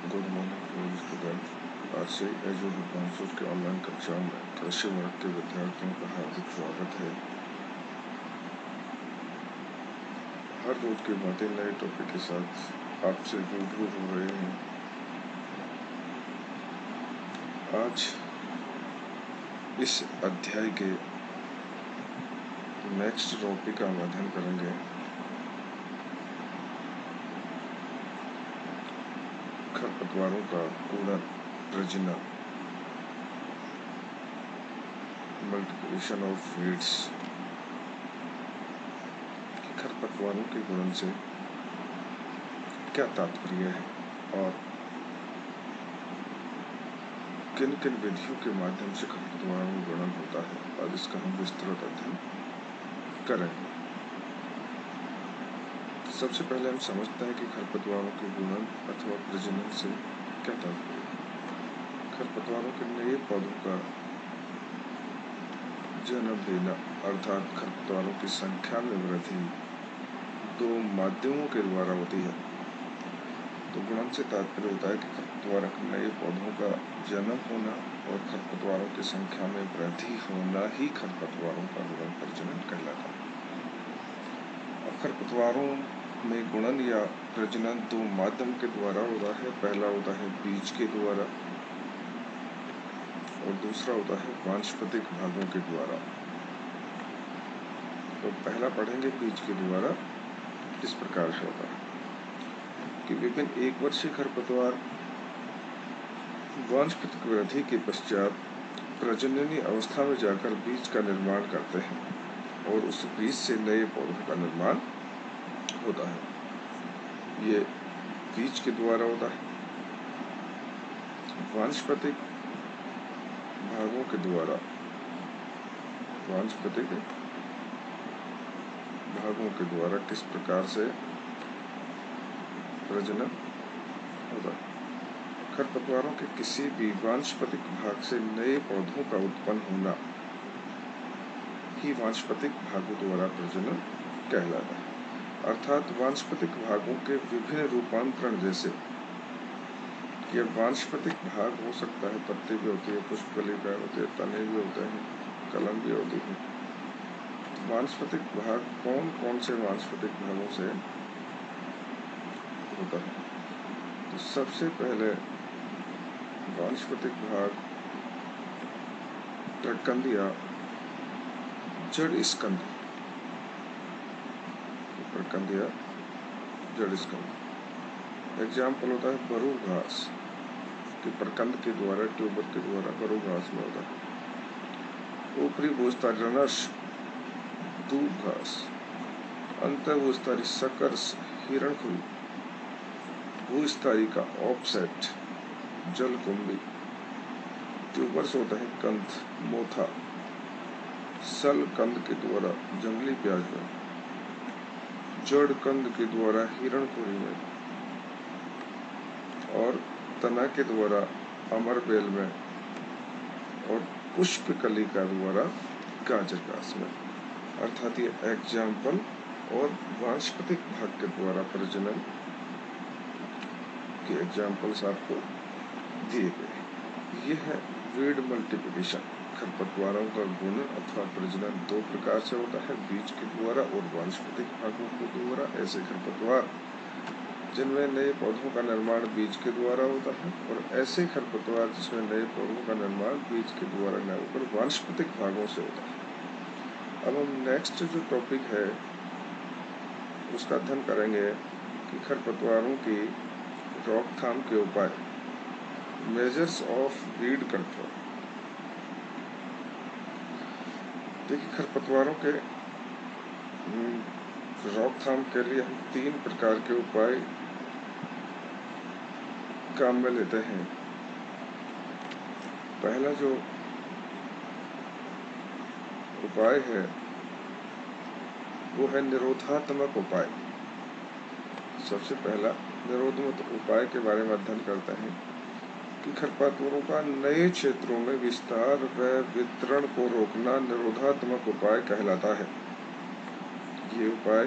Good morning student. आज से azo रूपांशुर के ऑनलाइन कक्षाओं में कृषि वर्ग के विद्यार्थियों का हार्दिक स्वागत है। हर रोज की बातें नए टॉपिक के साथ आपसे रूबरू हो रहे हैं। आज इस अध्याय के नेक्स्ट टॉपिक का हम अध्ययन करेंगे। खरपतवारों का गुणन, प्रजनन, मल्टीप्लिकेशन ऑफ वीड्स। खरपतवारों के गुणन से क्या तात्पर्य है और किन किन विधियों के माध्यम से खरपतवारों का गुणन होता है, और इसका हम विस्तृत अध्ययन करेंगे। सबसे पहले हम समझते हैं कि खरपतवारों के गुणन अथवा प्रजनन से क्या तात्पर्य है। खरपतवारों के नए पौधों का जन्म देना अर्थात खरपतवारों की संख्या में वृद्धि दो माध्यमों के द्वारा होती है। तो गुणन से तात्पर्य होता है कि खरपतवारों के नए पौधों का जन्म होना और खरपतवारों की संख्या में वृद्धि होना ही खरपतवारों का गुणन प्रजनन कहलाता है। अब खरपतवारों में गुणन या प्रजनन दो माध्यम के द्वारा होता है। पहला होता है बीज के द्वारा और दूसरा होता है वानस्पतिक भागों के द्वारा। तो पहला पढ़ेंगे बीज के द्वारा। इस प्रकार से होता है कि विभिन्न एक वर्षीय खरपतवार वानस्पतिक वृद्धि के पश्चात प्रजननी अवस्था में जाकर बीज का निर्माण करते हैं और उस बीज से नए पौधों का निर्माण होता है। ये बीज के द्वारा होता है। वानस्पतिक भागों के द्वारा, वानस्पतिक भागों के द्वारा किस प्रकार से प्रजनन होता है। खरपतवारों के किसी भी वानस्पतिक भाग से नए पौधों का उत्पन्न होना ही वानस्पतिक भागों द्वारा प्रजनन कहलाता है। अर्थात वानस्पतिक भागों के विभिन्न रूपांतरण, जैसे ये वानस्पतिक भाग हो सकता है, पत्ते भी होती है, पुष्पकलिका होती है, तने भी होते हैं, कलम भी होती है। वानस्पतिक भाग कौन कौन से वानस्पतिक भागों से होता है। तो सबसे पहले वानस्पतिक भाग प्रकंद या जड़ स्कंद, प्रकंद या जड़ स्कंद। एग्जाम्पल होता है बरू घास कि प्रकंद के द्वारा, ट्यूबर के द्वारा बरू घास में होता है। ऊपरी भूस्तारी रनस, दूब घास। अंतर भूस्तारी सकर्स, हिरणखुरी। भूस्तारी का ऑफसेट, जलकुंभी। ट्यूबर्स होता है कंद, मोथा। सल कंद के द्वारा जंगली प्याज में, जड़ कंद के द्वारा हिरणखुरी में और तना के द्वारा अमरबेल में और पुष्पकलिका द्वारा गाजर घास में। अर्थात ये एग्जाम्पल और वानस्पतिक भाग के द्वारा प्रजनन के एग्जाम्पल्स आपको दिए गए। यह है वीड मल्टीप्लिकेशन। खरपतवारों का गुणन अथवा प्रजनन दो प्रकार से होता है, बीज के द्वारा और वानस्पतिक भागों के द्वारा। ऐसे खरपतवार जिनमें नए पौधों का निर्माण बीज के द्वारा होता है और ऐसे खरपतवार जिसमें नए पौधों का निर्माण बीज के द्वारा न होकर वानस्पतिक भागों से होता है। अब हम नेक्स्ट जो टॉपिक है उसका अध्ययन करेंगे कि खरपतवारों की रोकथाम के उपाय, मेजर्स ऑफ वीड कंट्रोल। देखिए, खरपतवारों के रोकथाम के लिए हम तीन प्रकार के उपाय काम में लेते हैं। पहला जो उपाय है वो है निरोधात्मक उपाय। सबसे पहला निरोधात्मक उपाय के बारे में अध्ययन करते हैं कि खरपतवारों का नए क्षेत्रों में विस्तार व वितरण को रोकना निरोधात्मक उपाय कहलाता है। ये उपाय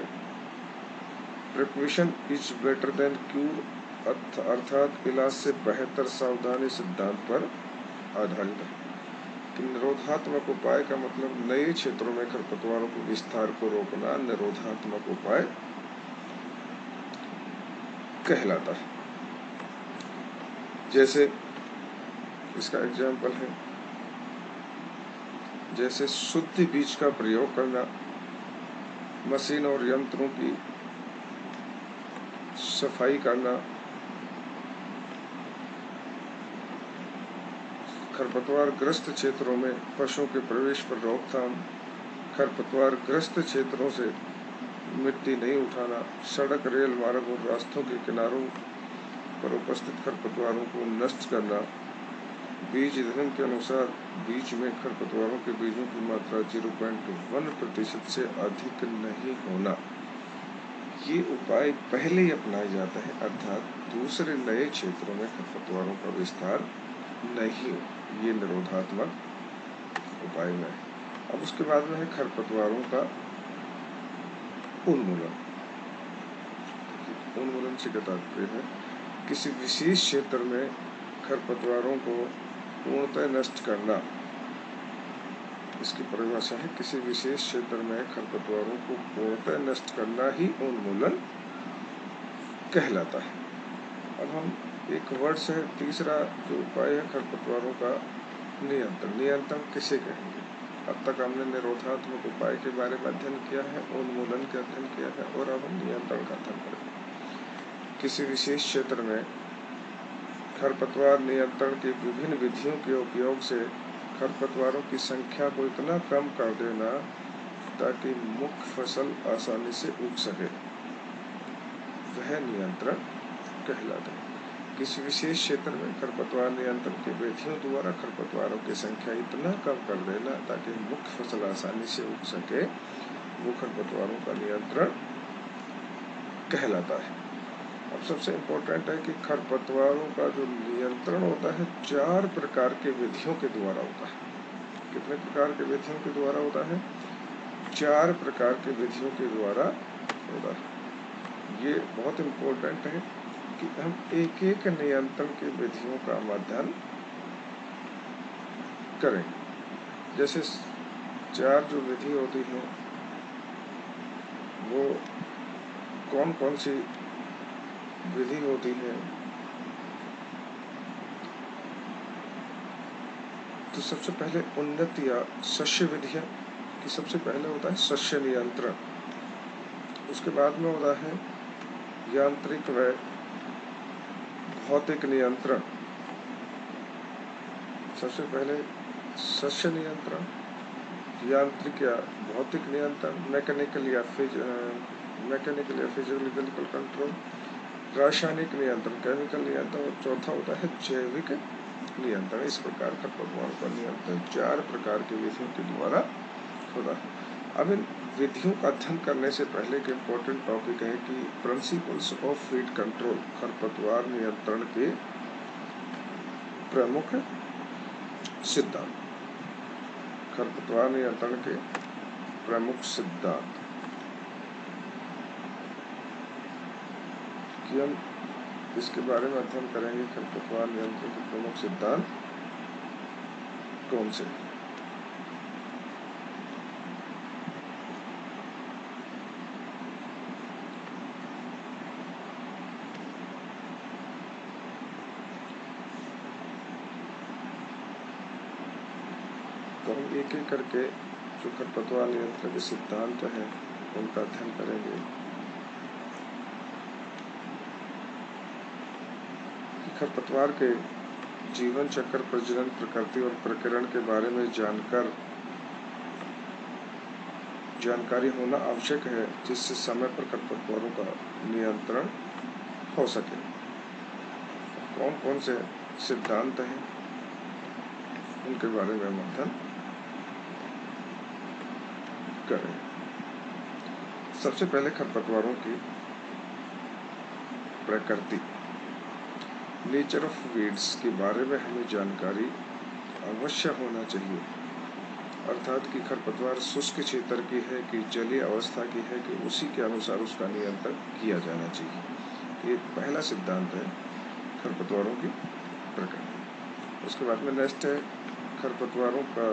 preparation is better than cure अर्थात इलाज से बेहतर सावधानी सिद्धांत पर आधारित है कि निरोधात्मक उपाय का मतलब नए क्षेत्रों में खरपतवारों के विस्तार को रोकना निरोधात्मक उपाय कहलाता है। जैसे इसका एग्जाम्पल है, जैसे शुद्ध बीज का प्रयोग करना, मशीन और यंत्रों की सफाई करना, खरपतवार ग्रस्त क्षेत्रों में पशुओं के प्रवेश पर रोकथाम, खरपतवार ग्रस्त क्षेत्रों से मिट्टी नहीं उठाना, सड़क, रेल मार्ग और रास्तों के किनारों पर उपस्थित खरपतवारों को नष्ट करना, बीज ईंधन के अनुसार बीज में खरपतवारों के बीजों की मात्रा 0.1% से अधिक नहीं होना। ये उपाय पहले ही अपनाया जाता है, अर्थात दूसरे नए क्षेत्रों में खरपतवारों का विस्तार नहीं हो। ये निरोधात्मक उपाय में है। अब उसके बाद में है खरपतवारों का उन्मूलन। उन्मूलन से क्या तात्पर्य है? किसी विशेष क्षेत्र में खरपतवारों को पूर्णतः नष्ट करना। इसकी परिभाषा है, किसी विशेष क्षेत्र में खरपतवारों को पूर्णतः नष्ट करना ही उन्मूलन कहलाता है। अब हम एक वर्ड से तीसरा जो उपाय है खरपतवारों का नियंत्रण। नियंत्रण किसे कहेंगे? अब तक हमने निरोधात्मक उपाय के बारे में अध्ययन किया है, उन्मूलन का अध्ययन किया है और अब हम नियंत्रण का अध्ययन करेंगे। किसी विशेष क्षेत्र में खरपतवार नियंत्रण की विभिन्न विधियों के उपयोग से खरपतवारों की संख्या को इतना कम कर देना ताकि मुख्य फसल आसानी से उग सके, वह नियंत्रण कहलाता है। किसी विशेष क्षेत्र में खरपतवार नियंत्रण की विधियों द्वारा खरपतवारों की संख्या इतना कम कर देना ताकि मुख्य फसल आसानी से उग सके, वो खरपतवारों का नियंत्रण कहलाता है। अब सबसे इम्पोर्टेंट है कि खरपतवारों का जो नियंत्रण होता है 4 प्रकार के विधियों के द्वारा होता है। कितने प्रकार के विधियों के द्वारा होता है? 4 प्रकार के विधियों के द्वारा होता है। ये बहुत इम्पोर्टेंट है कि हम एक एक नियंत्रण की विधियों का अध्ययन करें। जैसे 4 जो विधि होती है वो कौन कौन सी विधि होती है? तो सबसे पहले उन्नत या शस्य विधियां कि सबसे पहले होता है शस्य नियंत्रण। उसके बाद में होता है यांत्रिक व भौतिक नियंत्रण। सबसे पहले शस्य नियंत्रण, यांत्रिक या भौतिक नियंत्रण, मैकेनिकल या फिजिकल कंट्रोल, रासायनिक नियंत्रण, केमिकल नियंत्रण और चौथा होता है जैविक नियंत्रण। इस प्रकार खरपतवारों का नियंत्रण 4 प्रकार की विधियों के द्वारा होता है। अब इन विधियों का अध्ययन करने से पहले एक इम्पोर्टेंट टॉपिक है कि प्रिंसिपल्स ऑफ वीड कंट्रोल, खरपतवार नियंत्रण के प्रमुख सिद्धांत। खरपतवार नियंत्रण के प्रमुख सिद्धांत कि हम इसके बारे में अध्ययन करेंगे। खरपतवार नियंत्रण के प्रमुख सिद्धांत कौन से? तो हम एक एक करके जो खरपतवार नियंत्रण के सिद्धांत हैं उनका अध्ययन करेंगे। खरपतवार के जीवन चक्र, प्रजनन, प्रकृति और प्रकीर्णन के बारे में जानकारी होना आवश्यक है, जिससे समय पर खरपतवारों का नियंत्रण हो सके। कौन कौन से सिद्धांत हैं उनके बारे में हम अध्ययन करें। सबसे पहले खरपतवारों की प्रकृति, नेचर ऑफ वीड्स के बारे में हमें जानकारी अवश्य होना चाहिए। अर्थात कि खरपतवार शुष्क क्षेत्र की है कि जलीय अवस्था की है कि उसी के अनुसार उसका नियंत्रण किया जाना चाहिए। ये पहला सिद्धांत है खरपतवारों की प्रकृति। उसके बाद में नेक्स्ट है खरपतवारों का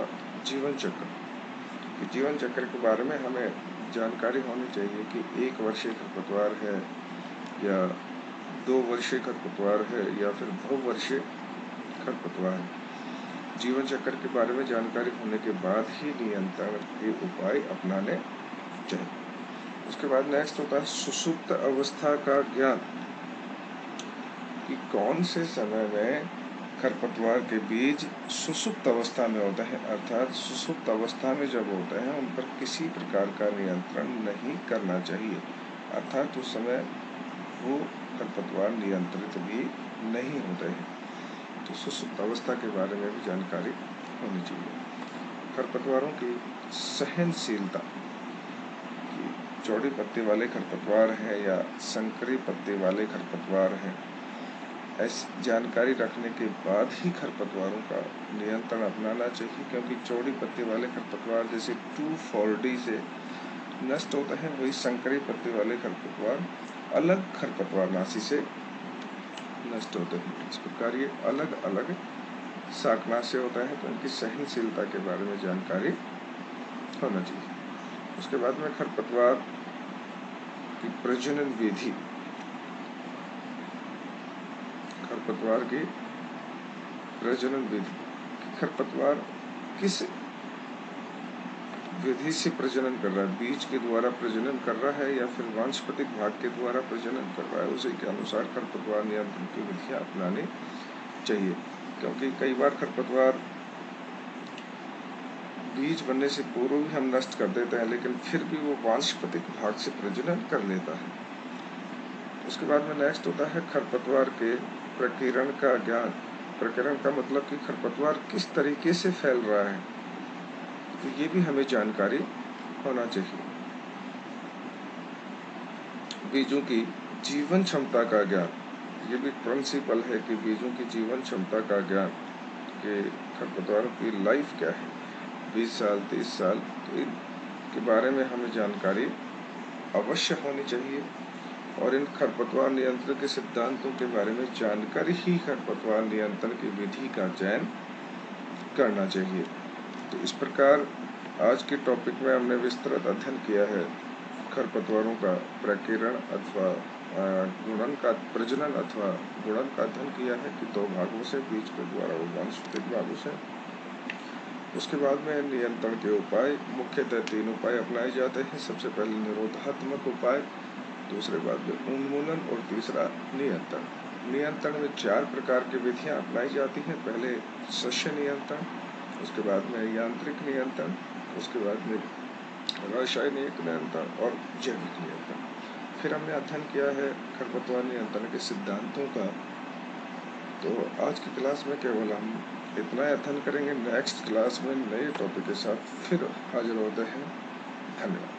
जीवन चक्र। जीवन चक्र के बारे में हमें जानकारी होनी चाहिए कि 1 वर्षीय खरपतवार है या 2 वर्षीय खरपतवार है या फिर बहुवर्षीय खरपतवार है। जीवन चक्र के बारे में जानकारी होने के बाद ही नियंत्रण के उपाय अपनाने चाहिए। उसके बाद नेक्स्ट होता है सुषुप्त अवस्था का ज्ञान, कि कौन से समय में खरपतवार के बीज सुषुप्त अवस्था में होते हैं, अर्थात सुषुप्त अवस्था में जब होते हैं उन पर किसी प्रकार का नियंत्रण नहीं करना चाहिए, अर्थात उस समय वो खरपतवार नियंत्रित भी नहीं होते हैं। तो सुषुप्त अवस्था के बारे में भी जानकारी होनी चाहिए। खरपतवारों की सहनशीलता, कि चौड़ी पत्ते वाले खरपतवार हैं या संकरी पत्ते वाले खरपतवार हैं, ऐसी जानकारी रखने के बाद ही खरपतवारों का नियंत्रण अपनाना चाहिए, क्योंकि चौड़ी पत्ते वाले खरपतवार जैसे 2,4-D से नष्ट होते हैं, वही संकरी पत्ते वाले खरपतवार अलग खरपतवार नाशी से नष्ट होते हैं। इस प्रकार ये अलग अलग शाकनाशी होता है, तो इनकी सहनशीलता के बारे में जानकारी होना चाहिए। उसके बाद में खरपतवार की प्रजनन विधि, खरपतवार की प्रजनन विधि, खरपतवार किस विधि से प्रजनन कर रहा है, बीज के द्वारा प्रजनन कर रहा है या फिर वानस्पतिक भाग के द्वारा प्रजनन कर रहा है, उसी के अनुसार खरपतवार नियंत्रण की विधियां अपनानी चाहिए। क्योंकि कई बार खरपतवार बीज बनने से पूर्व भी हम नष्ट कर देते हैं, लेकिन फिर भी वो वानस्पतिक भाग से प्रजनन कर लेता है। उसके बाद में नेक्स्ट होता है खरपतवार के प्रकीर्णन का ज्ञान। प्रकीर्णन का मतलब कि खरपतवार किस तरीके से फैल रहा है, तो ये भी हमें जानकारी होना चाहिए। बीजों की जीवन क्षमता का ज्ञान, ये भी प्रिंसिपल है कि बीजों की जीवन क्षमता का ज्ञान, कि खरपतवारों की लाइफ क्या है, 20 साल 30 साल, तो इनके बारे में हमें जानकारी अवश्य होनी चाहिए। और इन खरपतवार नियंत्रण के सिद्धांतों के बारे में जानकर ही खरपतवार नियंत्रण की विधि का चयन करना चाहिए। तो इस प्रकार आज के टॉपिक में हमने विस्तृत अध्ययन किया है खरपतवारों का प्रकीर्णन अथवा गुणन का प्रजनन अथवा गुणन का अध्ययन किया है कि 2 भागों से, बीज के द्वारा और वानस्पतिक भागों से। उसके बाद में नियंत्रण के उपाय, मुख्यतः 3 उपाय अपनाए जाते हैं। सबसे पहले निरोधात्मक उपाय, दूसरे बाद में उन्मूलन और तीसरा नियंत्रण। नियंत्रण में 4 प्रकार की विधियां अपनाई जाती हैं। पहले सस्य नियंत्रण, उसके बाद में यांत्रिक नियंत्रण, उसके बाद में रासायनिक नियंत्रण और जैविक नियंत्रण। फिर हमने अध्ययन किया है खरपतवार नियंत्रण के सिद्धांतों का। तो आज की क्लास में केवल हम इतना अध्ययन करेंगे। नेक्स्ट क्लास में नए टॉपिक के साथ फिर हाजिर होते हैं। धन्यवाद।